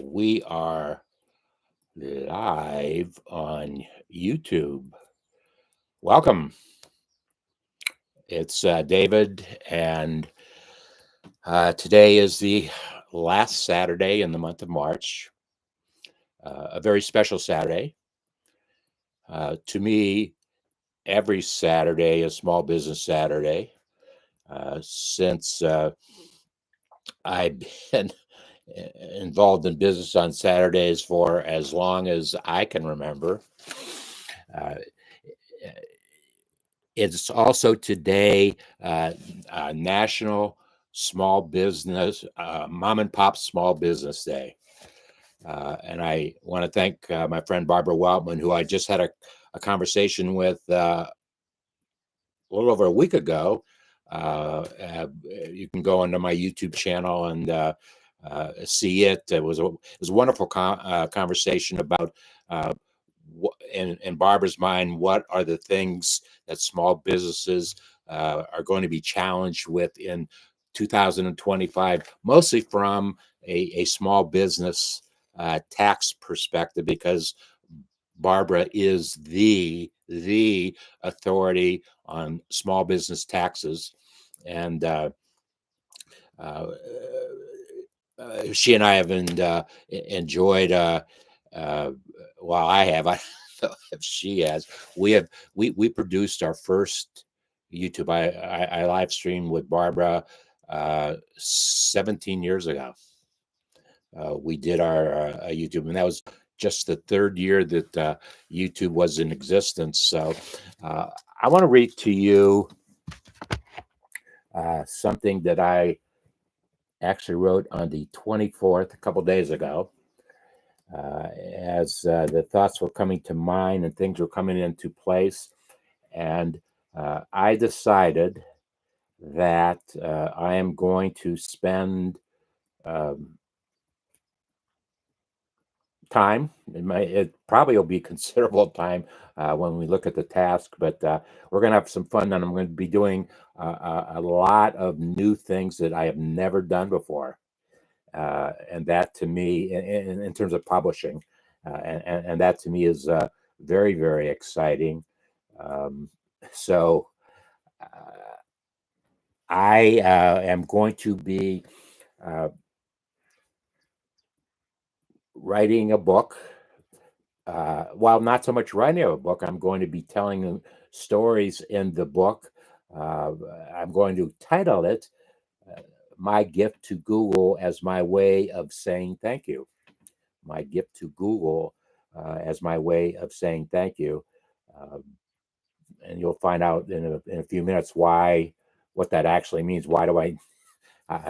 We are live on YouTube. Welcome. It's David, and today is the last Saturday in the month of March, a very special Saturday. To me, every Saturday is Small Business Saturday. Since I've been involved in business on Saturdays for as long as I can remember. Uh, it's also today National Small Business, Mom and Pop Small Business Day. And I want to thank my friend Barbara Weltman, who I just had a conversation with a little over a week ago. You can go onto my YouTube channel and see it. It was a wonderful conversation about in Barbara's mind, what are the things that small businesses are going to be challenged with in 2025, mostly from a small business tax perspective, because Barbara is the authority on small business taxes, and she and I have enjoyed. Well, I have. I don't know if she has. We produced our first YouTube. I live streamed with Barbara 17 years ago. We did our YouTube, and that was just the third year that YouTube was in existence. So I want to read to you something that I actually wrote on the 24th, a couple days ago, as the thoughts were coming to mind and things were coming into place. And I decided that I am going to spend time. It probably will be considerable time when we look at the task, but we're going to have some fun, and I'm going to be doing a lot of new things that I have never done before. And that to me, in terms of publishing, and that to me is very, very exciting. So I am going to be writing a book. Well, not so much writing a book. I'm going to be telling stories in the book. I'm going to title it My Gift to Google as My Way of Saying Thank You. My gift to Google as my way of saying thank you. And you'll find out in a few minutes what that actually means. Why do I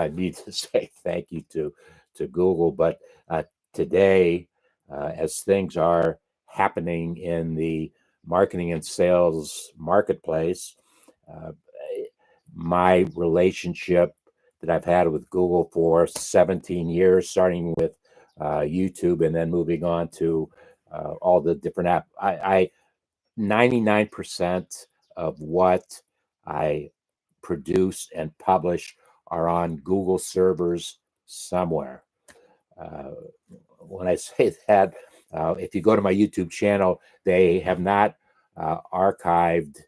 need to say thank you to Google? But today, as things are happening in the marketing and sales marketplace, my relationship that I've had with Google for 17 years, starting with YouTube and then moving on to all the different apps. I 99% of what I produce and publish are on Google servers somewhere. When I say that, if you go to my YouTube channel, they have not archived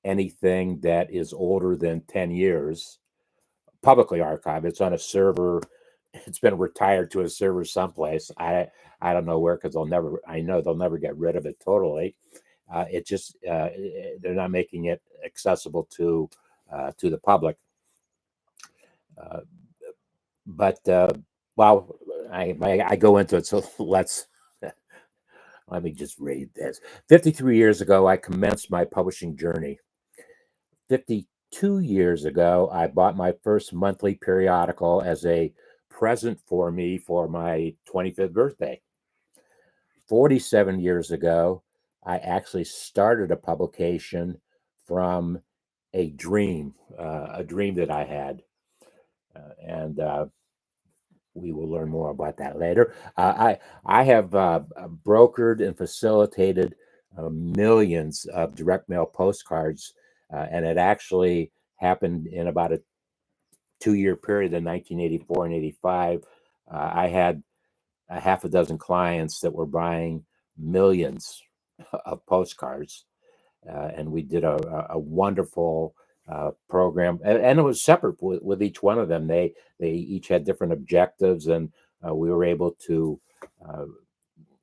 anything that is older than 10 years, publicly archived. It's on a server. It's been retired to a server someplace. I don't know where, because I know they'll never get rid of it totally. It just they're not making it accessible to the public. But well, I go into it. So let me just read this. 53 years ago, I commenced my publishing journey. 52 years ago, I bought my first monthly periodical as a present for me for my 25th birthday. 47 years ago, I actually started a publication from a dream that I had. And we will learn more about that later. I have brokered and facilitated millions of direct mail postcards, and it actually happened in about a 2-year period in 1984 and 85. I had a half a dozen clients that were buying millions of postcards. And we did a wonderful program, and it was separate with each one of them. They each had different objectives, and we were able to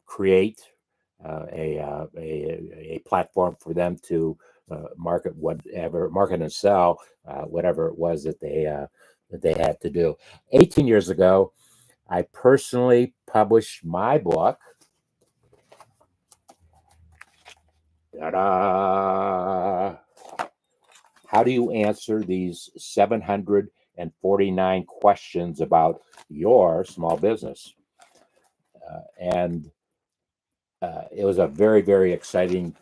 create a platform for them to market and sell whatever it was that they had to do. 18 years ago, I personally published my book. Ta-da! How do you answer these 749 questions about your small business? And it was a very, very exciting.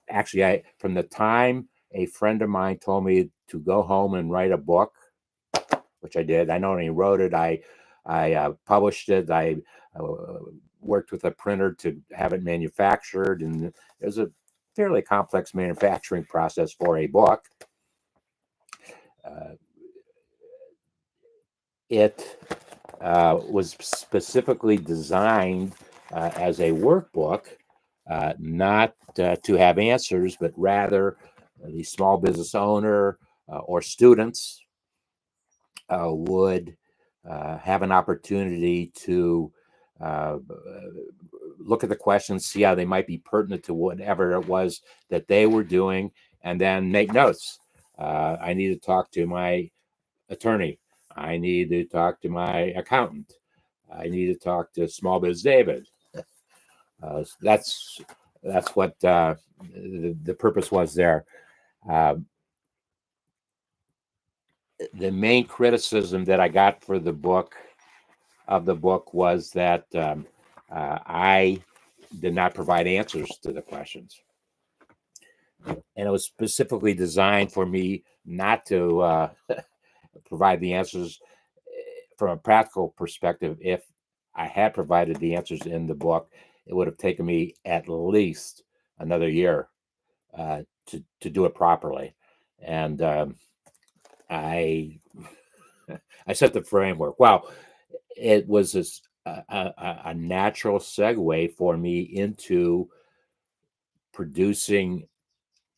Actually, from the time a friend of mine told me to go home and write a book, which I did. I not only wrote it, I published it. I worked with a printer to have it manufactured, and it was a fairly complex manufacturing process for a book. It was specifically designed as a workbook, not to have answers, but rather the small business owner or students would have an opportunity to look at the questions, see how they might be pertinent to whatever it was that they were doing, and then make notes. I need to talk to my attorney. I need to talk to my accountant. I need to talk to Small Biz David. That's what the purpose was there. The main criticism that I got for the book was that I did not provide answers to the questions, and it was specifically designed for me not to provide the answers from a practical perspective. If I had provided the answers in the book, it would have taken me at least another year to do it properly. And I set the framework. Well, it was a natural segue for me into producing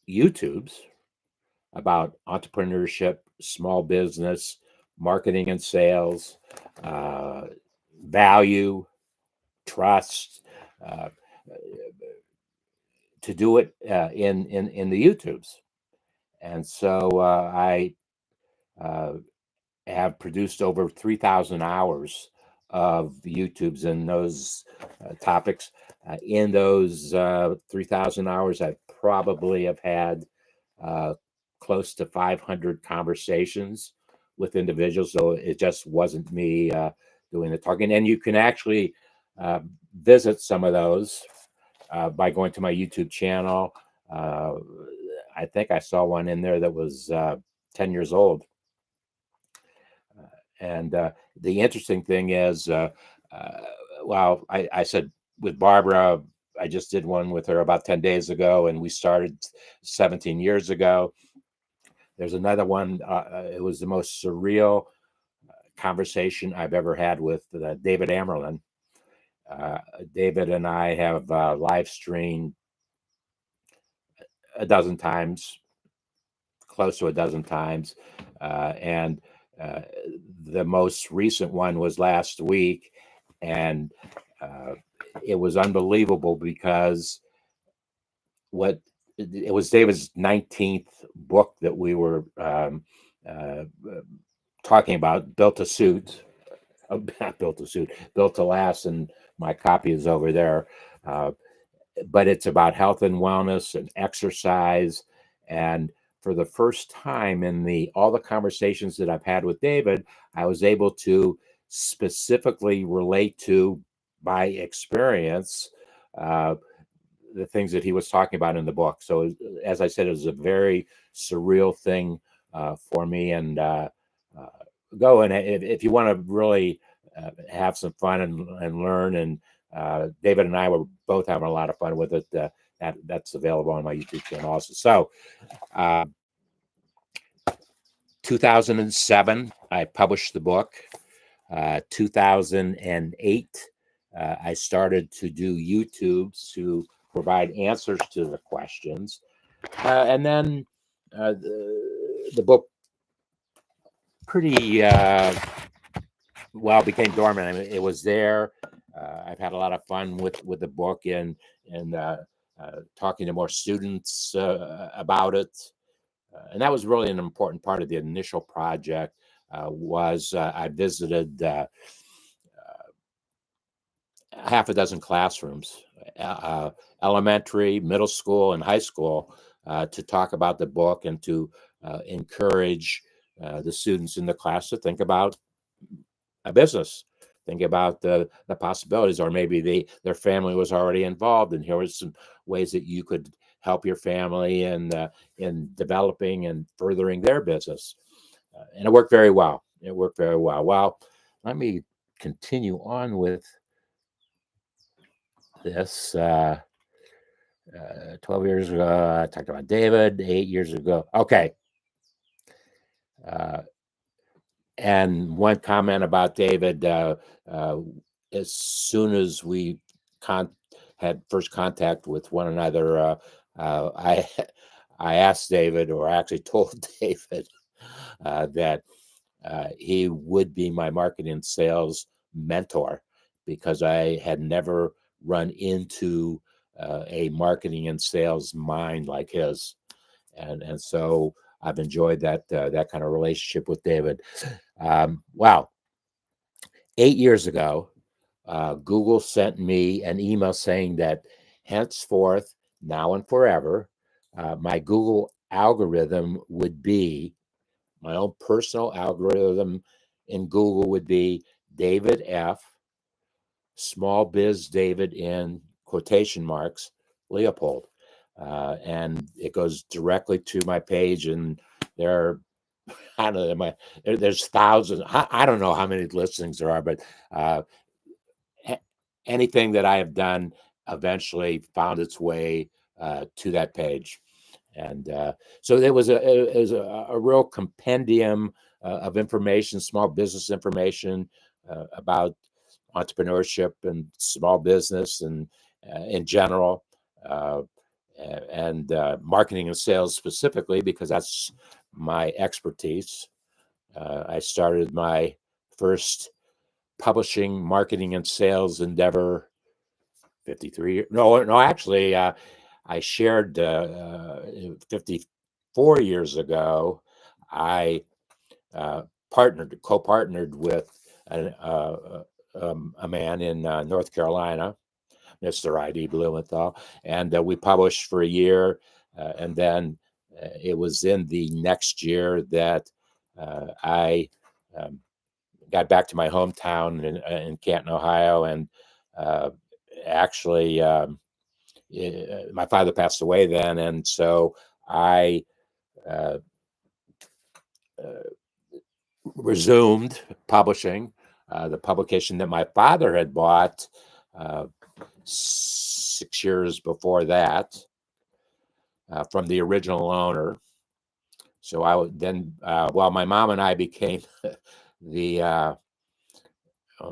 YouTubes about entrepreneurship, small business, marketing and sales, value, trust, to do it in the YouTubes. And so I have produced over 3,000 hours of YouTubes in those topics. In those 3,000 hours, I probably have had close to 500 conversations with individuals. So it just wasn't me doing the talking. And you can actually visit some of those by going to my YouTube channel. I think I saw one in there that was 10 years old. And the interesting thing is, well, I said with Barbara, I just did one with her about 10 days ago, and we started 17 years ago. There's another one. It was the most surreal conversation I've ever had with David Amerlin. David and I have live streamed a dozen times, close to a dozen times. And the most recent one was last week. And it was unbelievable because it was David's 19th book that we were talking about, Built to Suit. Not Built to Suit, Built to Last, and my copy is over there. But it's about health and wellness and exercise. And for the first time in all the conversations that I've had with David, I was able to specifically relate to, by experience, the things that he was talking about in the book. So, as I said, it was a very surreal thing for me. And go, and if you want to really have some fun and learn, and David and I were both having a lot of fun with it. That's available on my YouTube channel also. So 2007, I published the book. 2008, I started to do YouTubes to provide answers to the questions. And then the book pretty well became dormant. I mean, it was there. I've had a lot of fun with the book and talking to more students about it. And that was really an important part of the initial project. I visited half a dozen classrooms, elementary, middle school, and high school, to talk about the book and to encourage the students in the class to think about a business, think about the possibilities, or maybe their family was already involved, and here was some ways that you could help your family in developing and furthering their business. And it worked very well. It worked very well. Well, let me continue on with this. 12 years ago, I talked about David. 8 years ago, okay. Uh, and one comment about David: as soon as we had first contact with one another, I I asked David, or I actually told David, that he would be my marketing and sales mentor, because I had never run into a marketing and sales mind like his, and so I've enjoyed that kind of relationship with David. Wow, 8 years ago, Google sent me an email saying that henceforth, now and forever, my Google algorithm would be my own personal algorithm in Google would be David F. Small Biz David in quotation marks Leopold, and it goes directly to my page. And there are, I don't know, there's thousands. I don't know how many listings there are, but anything that I have done eventually found its way to that page. And so it was a real compendium of information, small business information about entrepreneurship and small business and in general, uh, and marketing and sales specifically, because that's my expertise. I started my first publishing, marketing, and sales endeavor 53 no actually I shared 54 years ago. I co-partnered with a man in North Carolina, Mr. ID Blumenthal, and we published for a year, and then it was in the next year that I um, got back to my hometown in Canton, Ohio, and uh, actually my father passed away then, and so I uh, uh, resumed publishing the publication that my father had bought 6 years before that from the original owner. So I would then, well, my mom and I became the.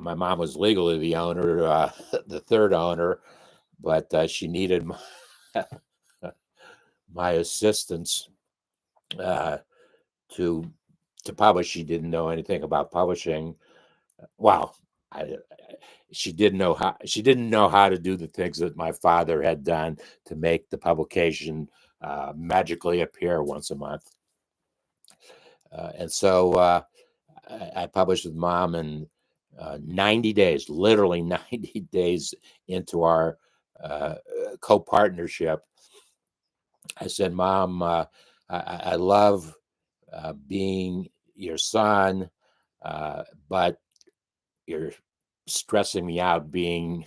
My mom was legally the owner, the third owner, but she needed my assistance uh, to publish. She didn't know anything about publishing. Well, I, she didn't know how. She didn't know how to do the things that my father had done to make the publication magically appear once a month. And so I published with Mom, and 90 days, literally 90 days into our uh, co-partnership, I said, Mom, I love being your son, but you're stressing me out being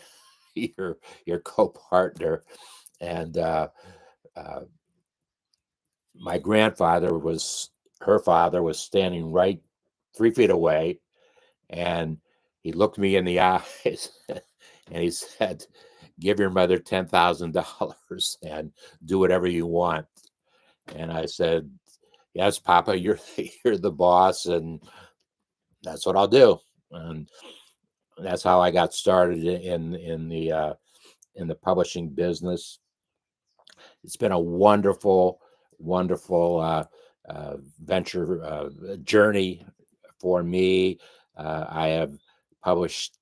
your co-partner. And uh, my grandfather her father was standing right 3 feet away, and he looked me in the eyes and he said, give your mother $10,000 and do whatever you want. And I said, yes, Papa, you're the boss, and that's what I'll do. And That's how I got started in the publishing business. It's been a wonderful, wonderful venture journey for me. I have published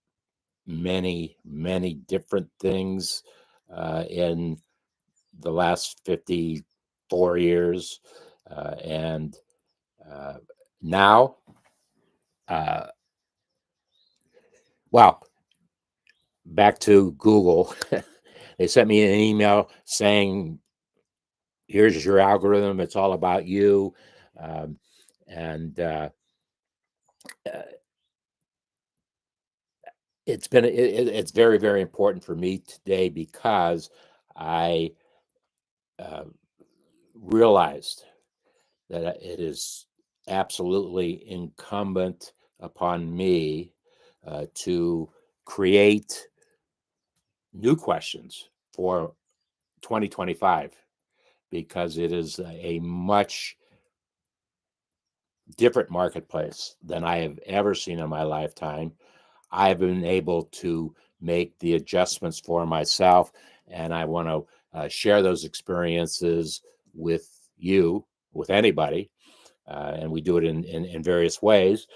many, many different things in the last 54 years. And now, uh, well, back to Google. They sent me an email saying, here's your algorithm. It's all about you. Um, and uh, it's very, very important for me today because I uh, realized that it is absolutely incumbent upon me to create new questions for 2025 because it is a much different marketplace than I have ever seen in my lifetime. I've been able to make the adjustments for myself, and I want to share those experiences with you, with anybody, and we do it in various ways.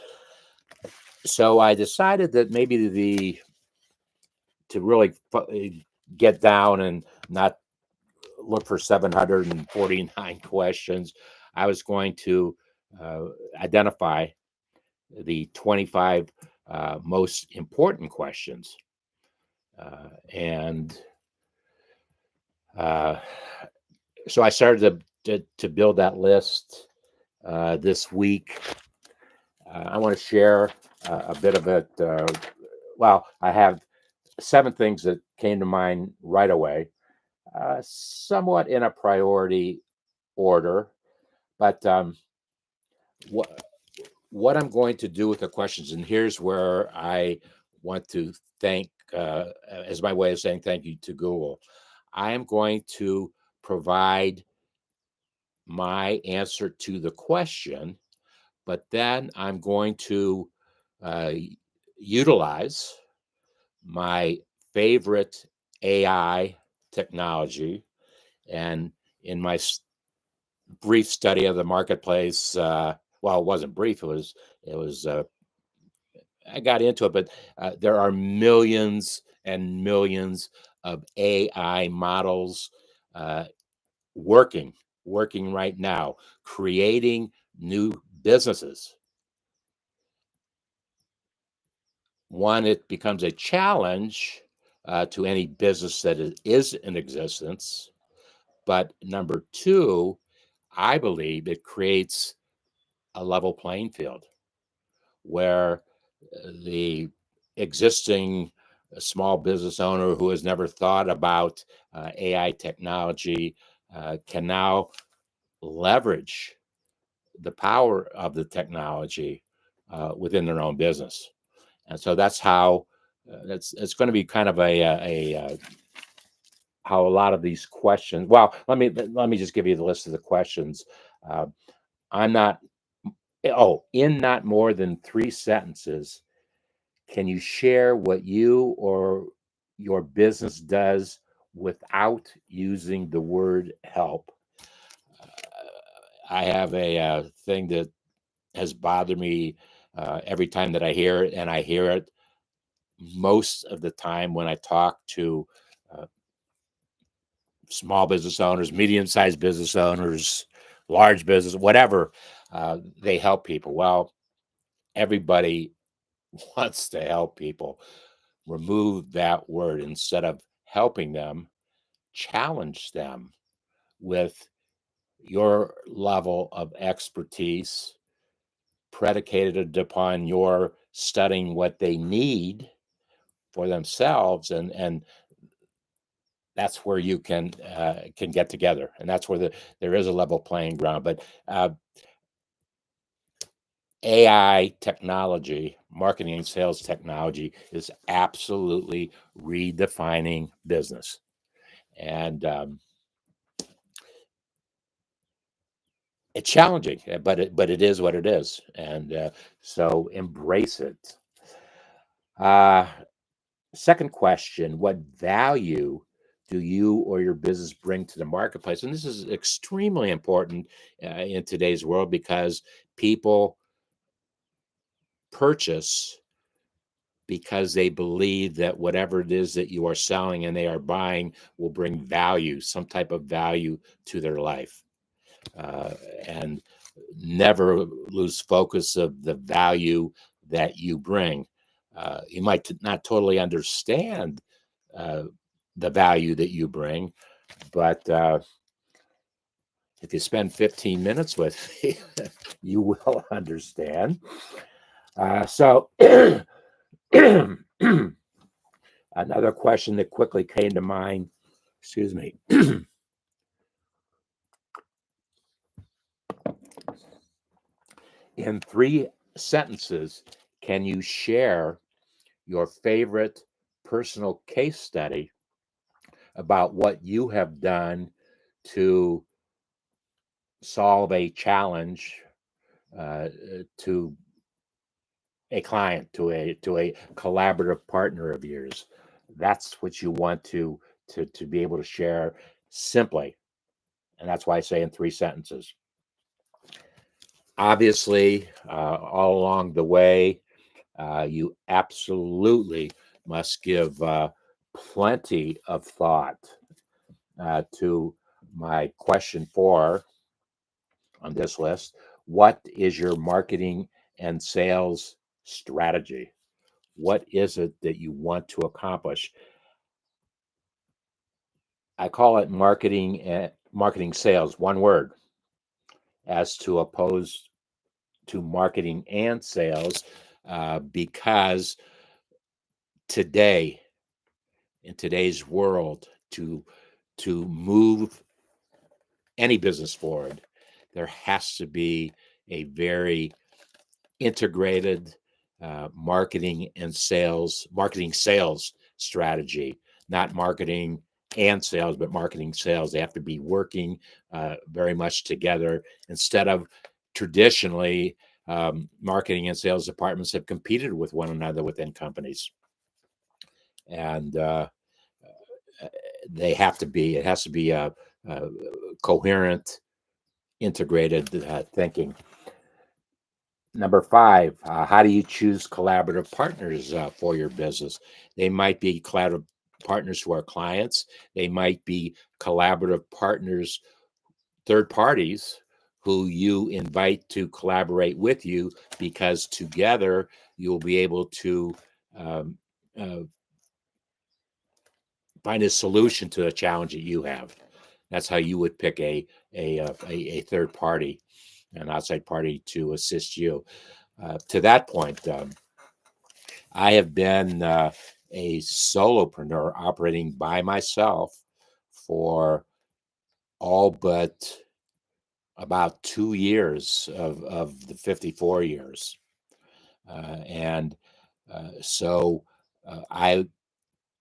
So I decided that maybe to really get down and not look for 749 questions, I was going to uh, identify the 25 most important questions. And so I started to build that list this week. I want to share a bit of it. Well, I have 7 things that came to mind right away, somewhat in a priority order. But what I'm going to do with the questions, and here's where I want to thank, as my way of saying thank you to Google. I am going to provide my answer to the question, but then I'm going to uh, utilize my favorite AI technology. And in my brief study of the marketplace, well, it wasn't brief. It was. I got into it, but there are millions and millions of AI models uh, working, working right now, creating new businesses. One, it becomes a challenge to any business that is in existence. But number two, I believe it creates a level playing field where the existing small business owner who has never thought about AI technology can now leverage the power of the technology within their own business. And so that's how that's it's going to be kind of how a lot of these questions. Well, let me just give you the list of the questions. Uh, I'm not. Oh, in not more than 3 sentences, can you share what you or your business does without using the word help? Uh, I have a thing that has bothered me every time that I hear it, and I hear it most of the time when I talk to uh, small business owners, medium-sized business owners, large business, whatever. They help people. Well, everybody wants to help people. Remove that word instead of helping them, challenge them with your level of expertise predicated upon your studying what they need for themselves, and that's where you can get together, and that's where there is a level playing ground. But AI technology, marketing and sales technology, is absolutely redefining business. And it's challenging, but it is what it is. And so embrace it. Uh, Second question: what value do you or your business bring to the marketplace? And this is extremely important in today's world because people purchase because they believe that whatever it is that you are selling and they are buying will bring value, some type of value to their life. Uh, and never lose focus of the value that you bring. You might not totally understand uh, the value that you bring, but if you spend 15 minutes with me, you will understand. So, another question that quickly came to mind, excuse me, in 3 sentences, can you share your favorite personal case study about what you have done to solve a challenge to a client, to a collaborative partner of yours? That's what you want to be able to share simply, and that's why I say in 3 sentences. Obviously, all along the way, you absolutely must give plenty of thought to my question 4 on this list. What is your marketing and sales strategy? What is it that you want to accomplish? I call it marketing and marketing sales, one word, as to opposed to marketing and sales, because today, in today's world, to move any business forward, there has to be a very integrated marketing sales strategy, not marketing and sales, but marketing sales. They have to be working very much together instead of traditionally marketing and sales departments have competed with one another within companies. And they have to be, it has to be a coherent, integrated thinking. Number 5, how do you choose collaborative partners for your business? They might be collaborative partners who are clients. They might be collaborative partners, third parties who you invite to collaborate with you because together you'll be able to um, uh, find a solution to a challenge that you have. That's how you would pick a third party, an outside party to assist you. To that point, I have been a solopreneur operating by myself for all but about 2 years of the 54 years. And so I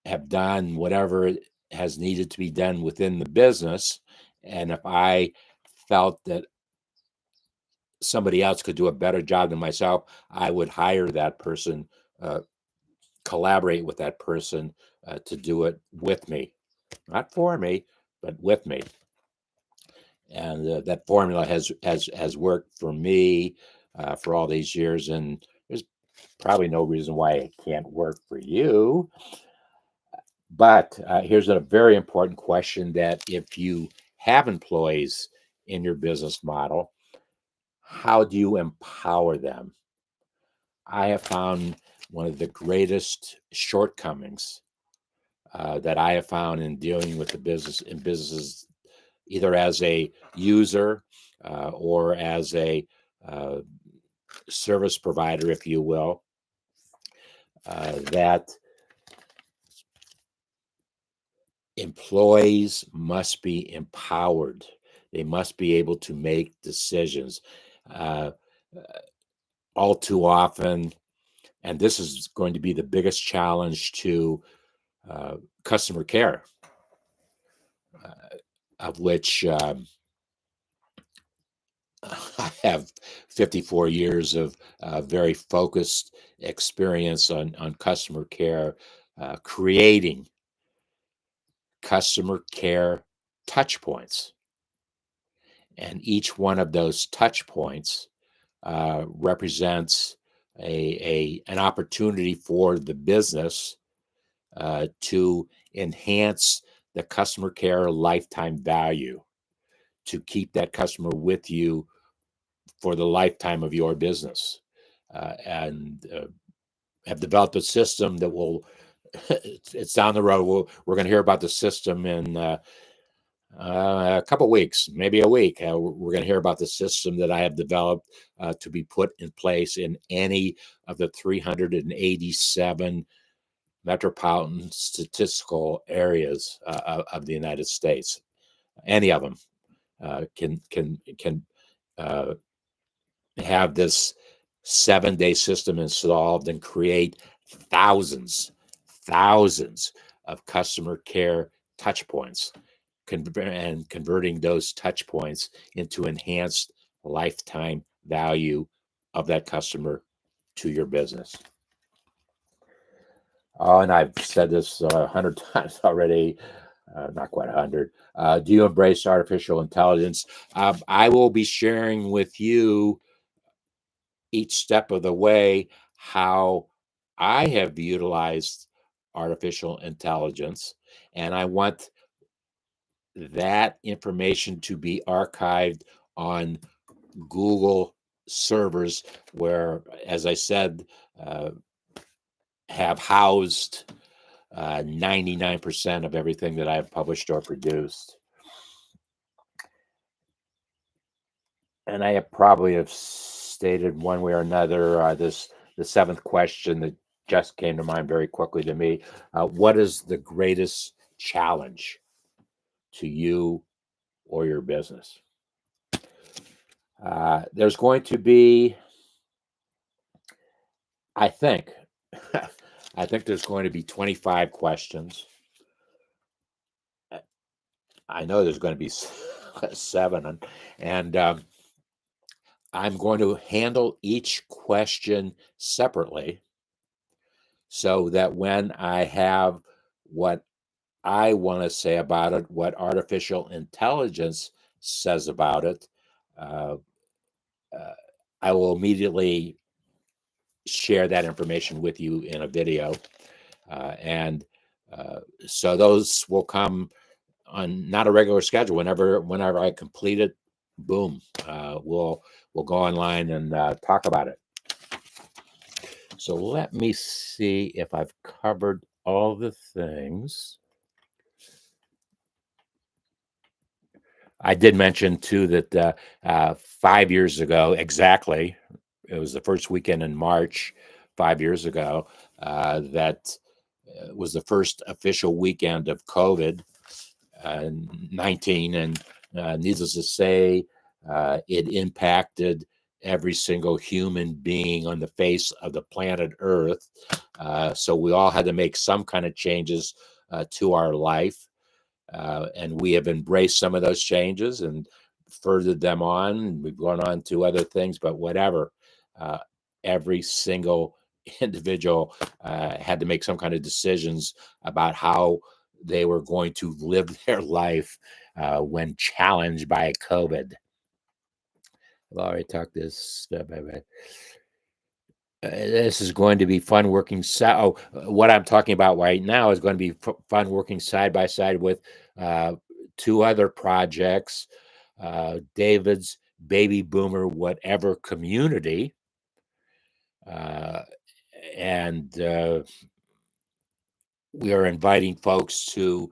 have done whatever has needed to be done within the business. And if I felt that somebody else could do a better job than myself, I would hire that person, collaborate with that person to do it with me, not for me, but with me. And that formula has worked for me for all these years, and there's probably no reason why it can't work for you. But here's a very important question: that if you have employees in your business model, how do you empower them? I have found one of the greatest shortcomings that I have found in dealing with the businesses, either as a user or as a uh, service provider, if you will, that employees must be empowered. They must be able to make decisions. Uh, all too often, and this is going to be the biggest challenge to customer care, of which I have 54 years of very focused experience on customer care, creating customer care touch points. And each one of those touch points represents an opportunity for the business to enhance the customer care lifetime value, to keep that customer with you for the lifetime of your business, and have developed a system that will. It's down the road. We're going to hear about the system in a couple weeks, maybe a week. We're going to hear about the system that I have developed to be put in place in any of the 387 metropolitan statistical areas of the United States. Any of them can have this 7-day system installed and create thousands of customer care touch points, and converting those touch points into enhanced lifetime value of that customer to your business. Oh, and I've said this 100 times already, not quite 100. Do you embrace artificial intelligence? I will be sharing with you each step of the way how I have utilized artificial intelligence, and I want that information to be archived on Google servers, where, as I said, have housed 99% of everything that I've published or produced. And I probably have stated one way or another the seventh question that just came to mind very quickly to me. What is the greatest challenge to you or your business? There's going to be, I think, I think there's going to be 25 questions. I know there's going to be 7, and I'm going to handle each question separately, so that when I have what I want to say about it, what artificial intelligence says about it, uh, uh, I will immediately share that information with you in a video. And so those will come on not a regular schedule. Whenever I complete it, boom, we'll go online and talk about it. So let me see if I've covered all the things. I did mention too that 5 years ago, exactly, it was the first weekend in March, 5 years ago, that was the first official weekend of COVID 19, and needless to say, it impacted every single human being on the face of the planet Earth. So we all had to make some kind of changes to our life. And we have embraced some of those changes and furthered them on. We've gone on to other things, but whatever. Every single individual had to make some kind of decisions about how they were going to live their life when challenged by COVID. I've already talked this. This is going to be fun working. What I'm talking about right now is going to be fun working side by side with 2 other projects. David's Baby Boomer Whatever Community, and we are inviting folks to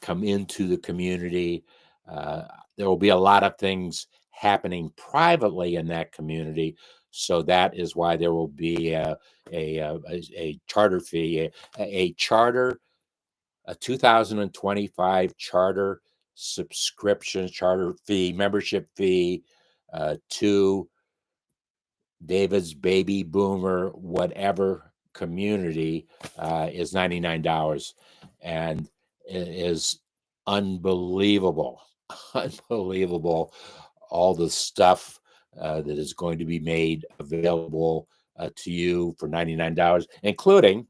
come into the community. There will be a lot of things happening privately in that community, so that is why there will be a charter fee, a charter, a 2025 charter subscription, charter fee, membership fee to David's Baby Boomer Whatever Community is $99, and it is unbelievable, unbelievable all the stuff that is going to be made available to you for $99, including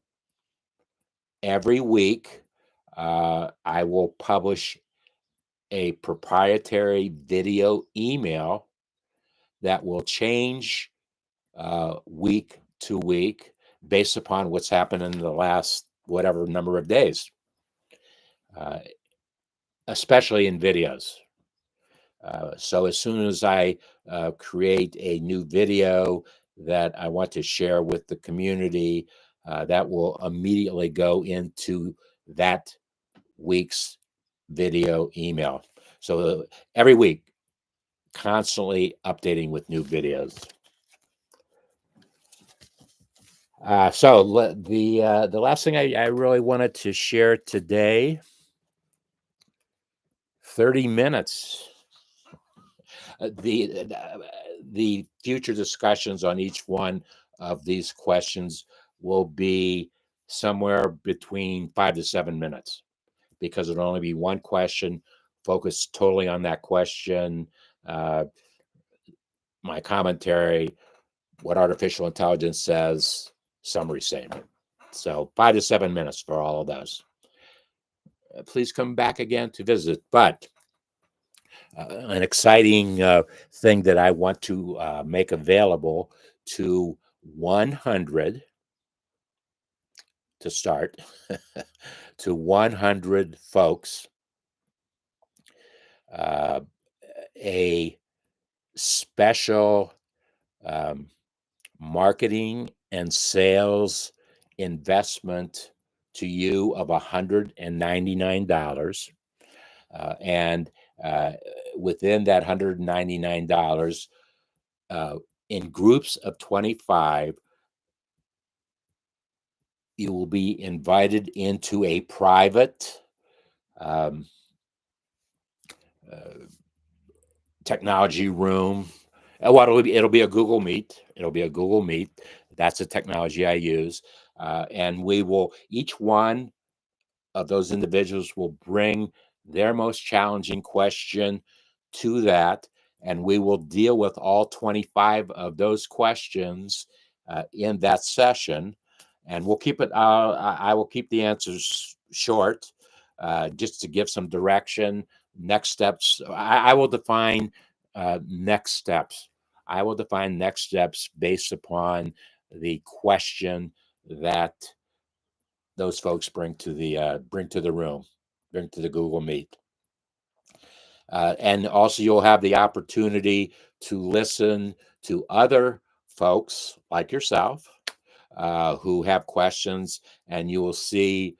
every week I will publish a proprietary video email that will change week to week based upon what's happened in the last whatever number of days, uh, especially in videos. So as soon as I create a new video that I want to share with the community, that will immediately go into that week's video email. So every week, constantly updating with new videos. The last thing I really wanted to share today, 30 minutes. The future discussions on each one of these questions will be somewhere between 5 to 7 minutes, because it'll only be one question, focused totally on that question, my commentary, what artificial intelligence says, summary statement. So 5 to 7 minutes for all of those. Please come back again to visit. But an exciting thing that I want to make available to 100 to start, to 100 folks, a special marketing and sales investment to you of $199. And within that $199, in groups of 25, you will be invited into a private technology room. Well, it'll be a Google Meet. It'll be a Google Meet. That's the technology I use. And we will, each one of those individuals will bring their most challenging question to that, and we will deal with all 25 of those questions in that session. And we'll keep it, I will keep the answers short, just to give some direction, next steps. I will define next steps. I will define next steps based upon the question that those folks bring to the room, bring to the Google Meet. And also you'll have the opportunity to listen to other folks like yourself who have questions, and you will see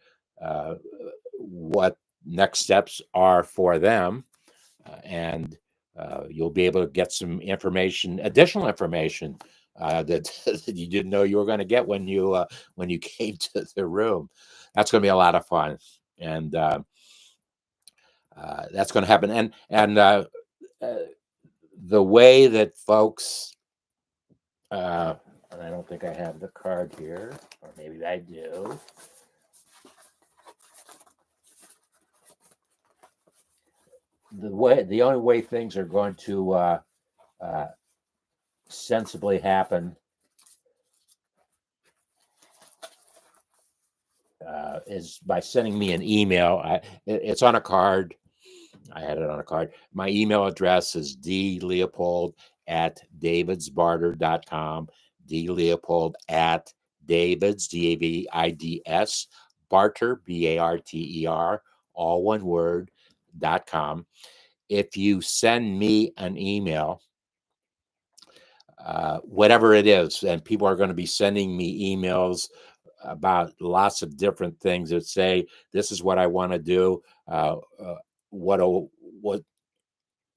what next steps are for them. And you'll be able to get some information, additional information that you didn't know you were going to get when you came to the room. That's going to be a lot of fun, and that's going to happen. And the way that folks, and I don't think I have the card here, or maybe I do. The only way things are going to sensibly happen is by sending me an email. It's on a card. I had it on a card. My email address is dleopold@davidsbarter.com. dleopold@davids, DAVIDS, barter, BARTER, all one word, .com. If you send me an email, whatever it is, and people are going to be sending me emails about lots of different things that say, this is what I want to do, what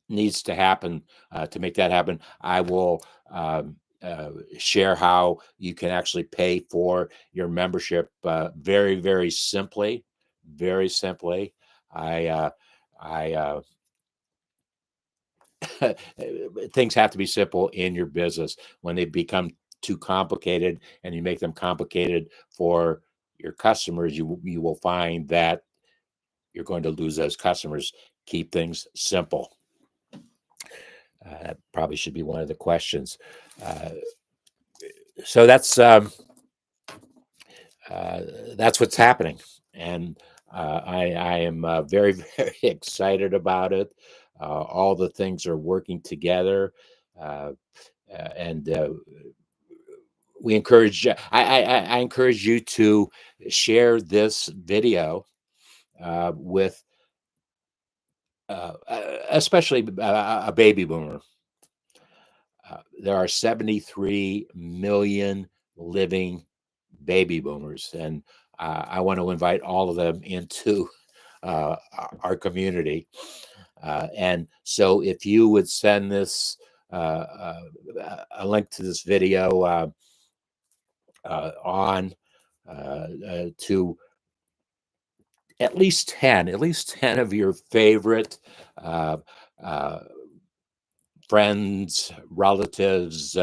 needs to happen to make that happen. I will share how you can actually pay for your membership very, very simply. Very simply. Things have to be simple in your business. When they become too complicated and you make them complicated for your customers, you will find that you're going to lose those customers. Keep things simple. That probably should be one of the questions. So that's what's happening, and I am very very excited about it. All the things are working together, uh, and we encourage. I encourage you to share this video with, especially a baby boomer. There are 73 million living baby boomers, and I want to invite all of them into our community. And so, if you would send this a link to this video on to at least 10 of your favorite uh, uh, friends, relatives,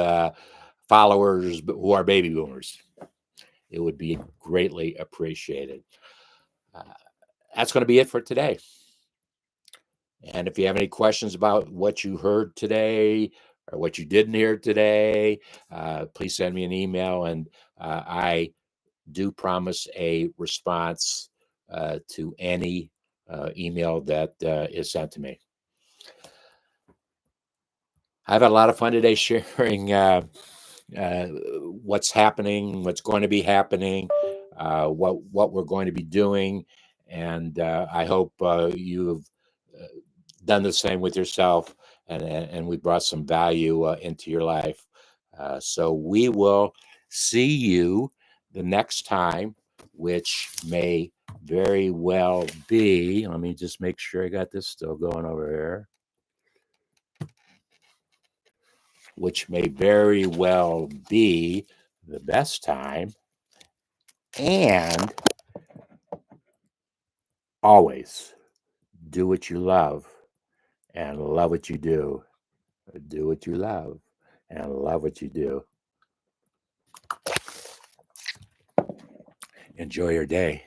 followers who are baby boomers, it would be greatly appreciated. Uh, that's going to be it for today. And if you have any questions about what you heard today or what you didn't hear today, please send me an email, and I do promise a response to any email that is sent to me. I've had a lot of fun today sharing what's happening, what's going to be happening, what we're going to be doing, and I hope you've uh, done the same with yourself, and we brought some value into your life. So we will see you the next time, which may very well be. Let me just make sure I got this still going over here. Which may very well be the best time. And always do what you love and love what you do. Do what you love and love what you do. Enjoy your day.